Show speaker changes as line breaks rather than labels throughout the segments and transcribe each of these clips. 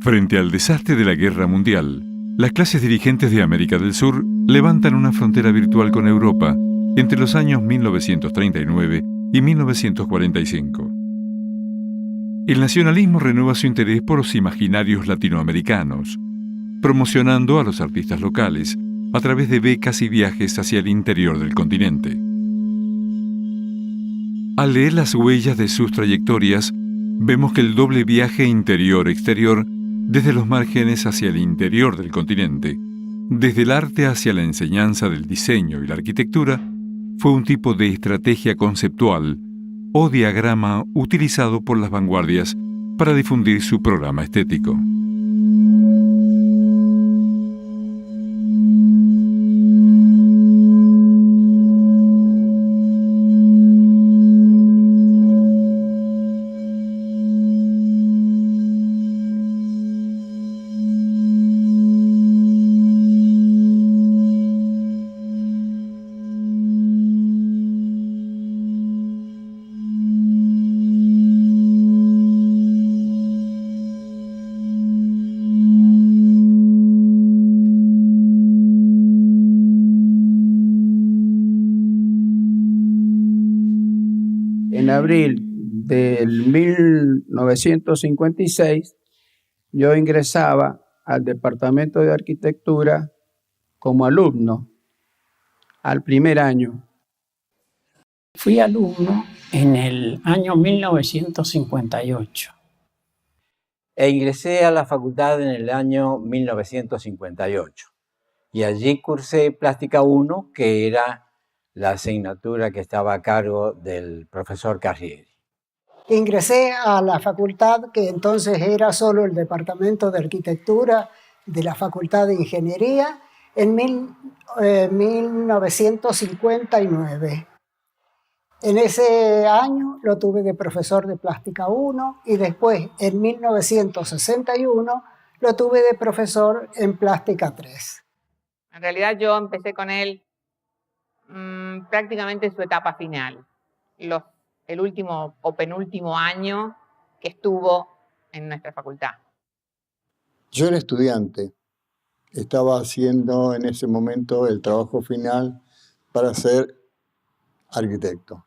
Frente al desastre de la Guerra Mundial, las clases dirigentes de América del Sur levantan una frontera virtual con Europa entre los años 1939 y 1945. El nacionalismo renueva su interés por los imaginarios latinoamericanos, promocionando a los artistas locales a través de becas y viajes hacia el interior del continente. Al leer las huellas de sus trayectorias, vemos que el doble viaje interior-exterior, desde los márgenes hacia el interior del continente, desde el arte hacia la enseñanza del diseño y la arquitectura, fue un tipo de estrategia conceptual o diagrama utilizado por las vanguardias para difundir su programa estético.
En abril del 1956, yo ingresaba al Departamento de Arquitectura como alumno al primer año.
Fui alumno en el año 1958.
E ingresé a la facultad en el año 1958. Y allí cursé Plástica 1, que era la asignatura que estaba a cargo del profesor Carrieri.
Ingresé a la facultad, que entonces era solo el Departamento de Arquitectura de la Facultad de Ingeniería, en 1959. En ese año lo tuve de profesor de Plástica 1 y después, en 1961, lo tuve de profesor en Plástica 3.
En realidad yo empecé con él prácticamente en su etapa final, el último o penúltimo año que estuvo en nuestra facultad.
Yo era estudiante, estaba haciendo en ese momento el trabajo final para ser arquitecto.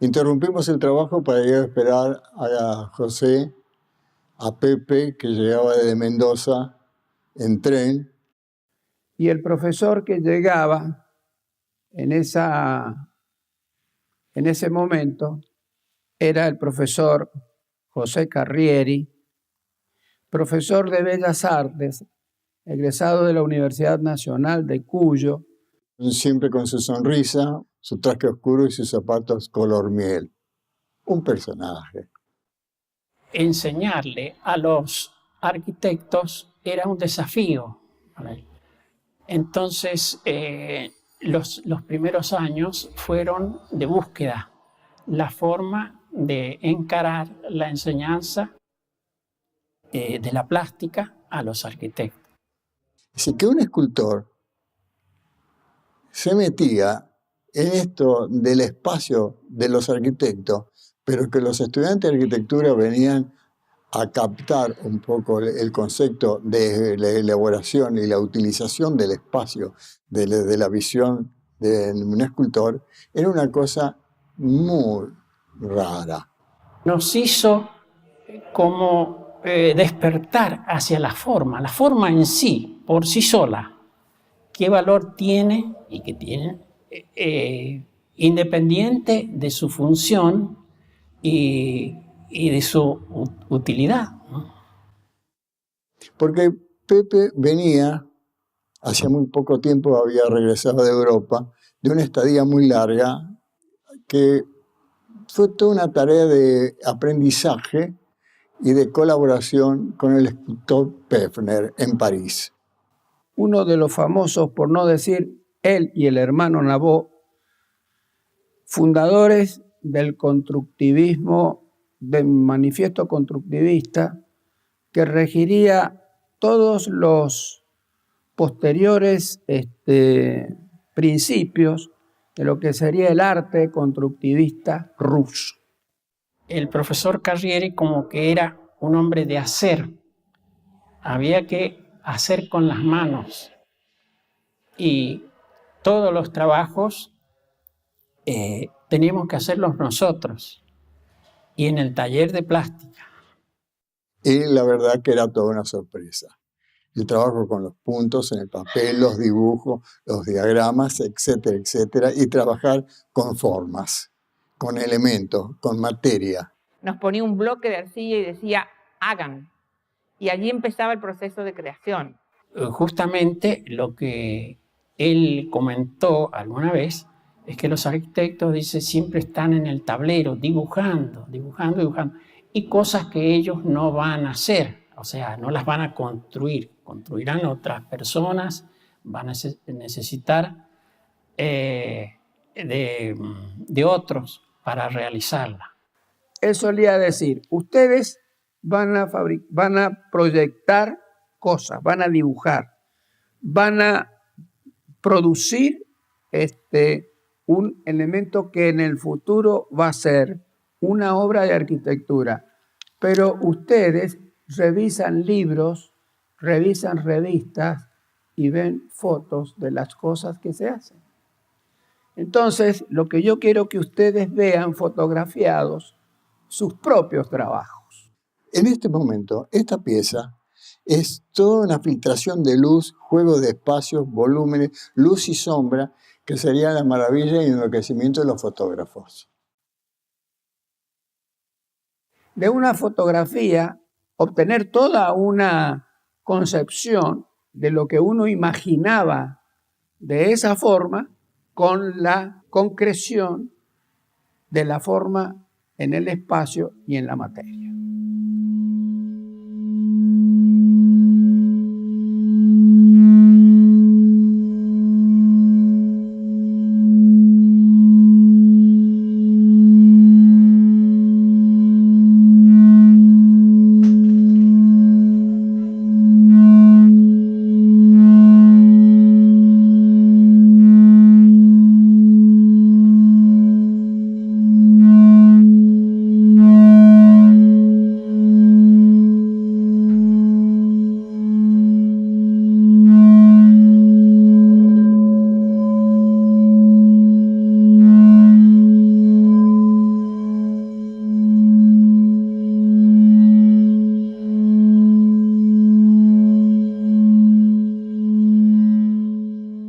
Interrumpimos el trabajo para ir a esperar a José, a Pepe, que llegaba desde Mendoza en tren.
Y el profesor que llegaba en ese momento era el profesor José Carrieri, profesor de Bellas Artes, egresado de la Universidad Nacional de Cuyo.
Siempre con su sonrisa, su traje oscuro y sus zapatos color miel. Un personaje.
Enseñarle a los arquitectos era un desafío para él. Entonces, los primeros años fueron de búsqueda, la forma de encarar la enseñanza de la plástica a los arquitectos.
Así que un escultor se metía en esto del espacio de los arquitectos, pero que los estudiantes de arquitectura venían a captar un poco el concepto de la elaboración y la utilización del espacio, de la visión de un escultor, era una cosa muy rara.
Nos hizo como despertar hacia la forma en sí, por sí sola, qué valor tiene y que tiene, independiente de su función y de su utilidad, ¿no?
Porque Pepe venía, hacía muy poco tiempo había regresado de Europa, de una estadía muy larga, que fue toda una tarea de aprendizaje y de colaboración con el escultor Pefner en París.
Uno de los famosos, por no decir él y el hermano Nabó, fundadores del constructivismo, del manifiesto constructivista, que regiría todos los posteriores principios de lo que sería el arte constructivista ruso.
El profesor Carrieri como que era un hombre de hacer había que hacer con las manos y todos los trabajos teníamos que hacerlos nosotros y en el taller de plástica.
Y la verdad que era toda una sorpresa. El trabajo con los puntos en el papel, los dibujos, los diagramas, etcétera, etcétera, y trabajar con formas, con elementos, con materia.
Nos ponía un bloque de arcilla y decía, hagan. Y allí empezaba el proceso de creación.
Justamente lo que él comentó alguna vez es que los arquitectos, dice, siempre están en el tablero dibujando, dibujando, dibujando, y cosas que ellos no van a hacer, o sea, no las van a construir, construirán otras personas, van a necesitar de otros para realizarla.
Él solía decir, ustedes van a proyectar cosas, van a dibujar, van a producir un elemento que en el futuro va a ser una obra de arquitectura, pero ustedes revisan libros, revisan revistas y ven fotos de las cosas que se hacen. Entonces, lo que yo quiero que ustedes vean fotografiados sus propios trabajos.
En este momento, esta pieza es toda una filtración de luz, juego de espacios, volúmenes, luz y sombra, que sería la maravilla y enloquecimiento de los fotógrafos.
De una fotografía, obtener toda una concepción de lo que uno imaginaba de esa forma con la concreción de la forma en el espacio y en la materia.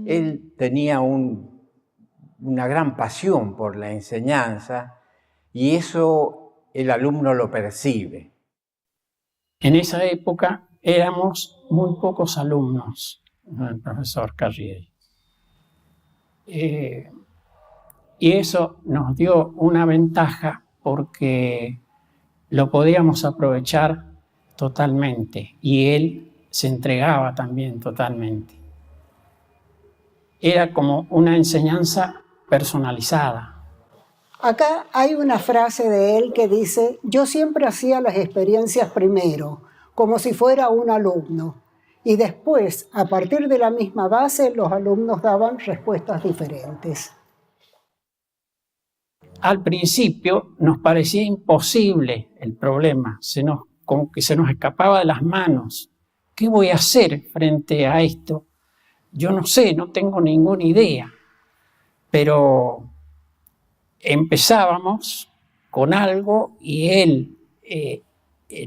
Él tenía una gran pasión por la enseñanza y eso el alumno lo percibe.
En esa época éramos muy pocos alumnos, el profesor Carrieri. Y eso nos dio una ventaja porque lo podíamos aprovechar totalmente y él se entregaba también totalmente. Era como una enseñanza personalizada.
Acá hay una frase de él que dice, yo siempre hacía las experiencias primero, como si fuera un alumno, y después, a partir de la misma base, los alumnos daban respuestas diferentes.
Al principio nos parecía imposible el problema, como que se nos escapaba de las manos. ¿Qué voy a hacer frente a esto? Yo no sé, no tengo ninguna idea, pero empezábamos con algo y él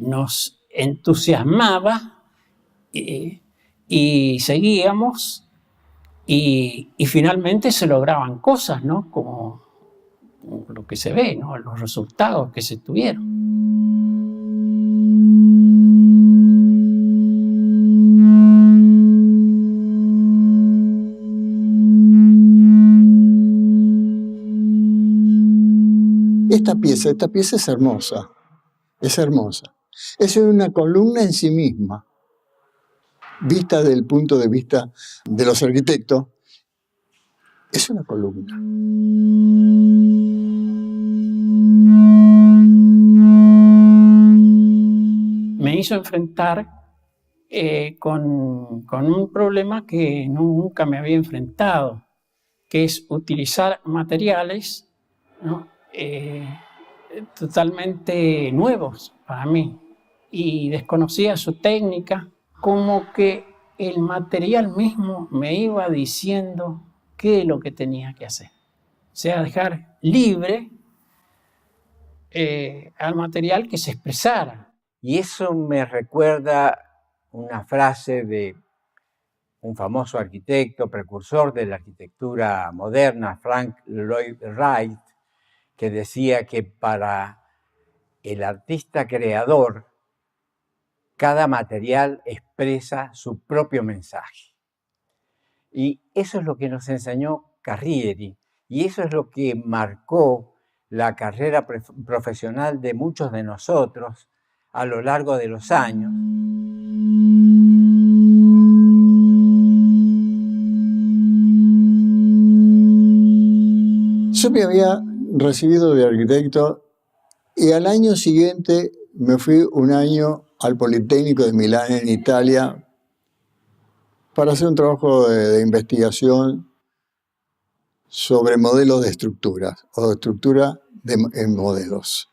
nos entusiasmaba y seguíamos y finalmente se lograban cosas, ¿no? Como lo que se ve, ¿no? Los resultados que se tuvieron.
Esta pieza es hermosa, es hermosa. Es una columna en sí misma, vista desde el punto de vista de los arquitectos, es una columna.
Me hizo enfrentar con un problema que nunca me había enfrentado, que es utilizar materiales, ¿no? Totalmente nuevos para mí y desconocía su técnica. como que el material mismo me iba diciendo qué es lo que tenía que hacer. O sea, dejar libre al material que se expresara.
Y eso me recuerda una frase de un famoso arquitecto, precursor de la arquitectura moderna, Frank Lloyd Wright, que decía que para el artista creador, cada material expresa su propio mensaje. Y eso es lo que nos enseñó Carrieri, y eso es lo que marcó la carrera profesional de muchos de nosotros a lo largo de los años.
Yo me había recibido de arquitecto y al año siguiente me fui un año al Politécnico de Milán, en Italia, para hacer un trabajo de investigación sobre modelos de estructuras o estructura en modelos.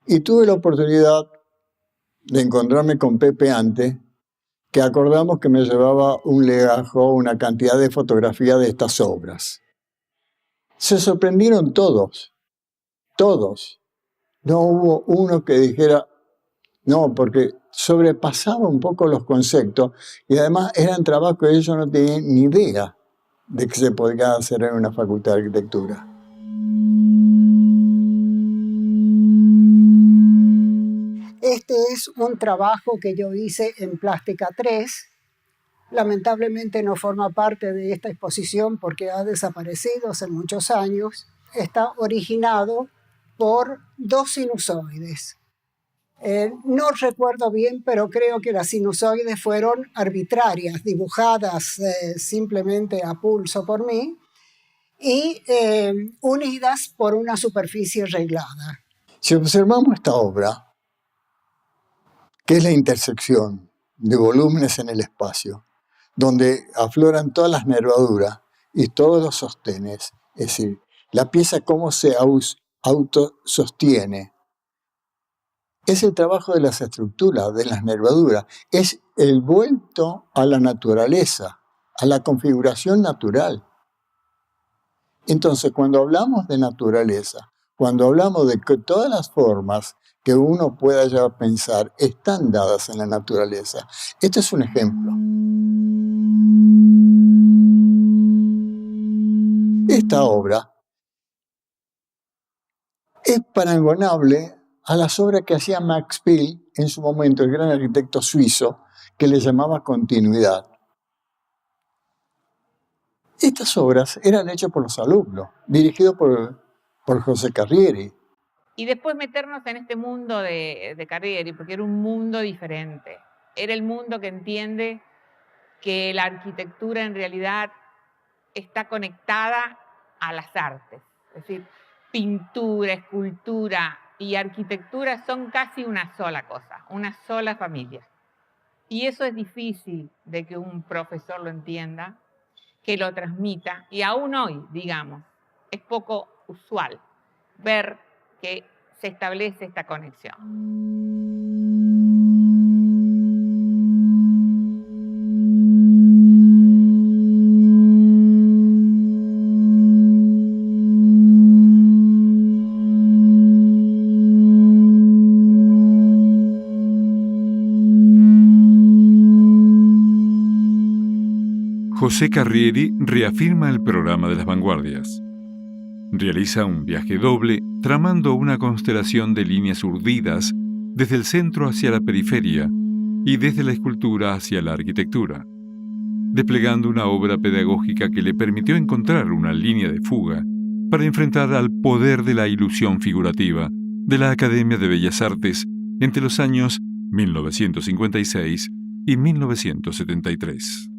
Y tuve la oportunidad de encontrarme con Pepe Ante, que acordamos que me llevaba un legajo, una cantidad de fotografías de estas obras. Se sorprendieron todos. No hubo uno que dijera, no, porque sobrepasaba un poco los conceptos y además eran trabajos que ellos no tenían ni idea de que se podía hacer en una facultad de arquitectura.
Este es un trabajo que yo hice en Plástica 3. Lamentablemente no forma parte de esta exposición porque ha desaparecido hace muchos años. Está originado por dos sinusoides. No recuerdo bien, pero creo que las sinusoides fueron arbitrarias, dibujadas simplemente a pulso por mí y unidas por una superficie reglada.
Si observamos esta obra, que es la intersección de volúmenes en el espacio, donde afloran todas las nervaduras y todos los sostenes, es decir, la pieza cómo se autosostiene, es el trabajo de las estructuras, de las nervaduras, es el vuelto a la naturaleza, a la configuración natural. Entonces, cuando hablamos de naturaleza, cuando hablamos de que todas las formas que uno pueda ya pensar están dadas en la naturaleza, este es un ejemplo. Esta obra es parangonable a las obras que hacía Max Pihl en su momento, el gran arquitecto suizo, que le llamaba continuidad. Estas obras eran hechas por los alumnos, dirigidos por José Carrieri.
Y después meternos en este mundo de Carrieri, porque era un mundo diferente. Era el mundo que entiende que la arquitectura en realidad está conectada a las artes. Es decir, pintura, escultura y arquitectura son casi una sola cosa, una sola familia. Y eso es difícil de que un profesor lo entienda, que lo transmita, y aún hoy, digamos, es poco usual ver que se establece esta conexión.
José Carrieri reafirma el programa de las vanguardias. Realiza un viaje doble tramando una constelación de líneas urdidas desde el centro hacia la periferia y desde la escultura hacia la arquitectura, desplegando una obra pedagógica que le permitió encontrar una línea de fuga para enfrentar al poder de la ilusión figurativa de la Academia de Bellas Artes entre los años 1956 y 1973.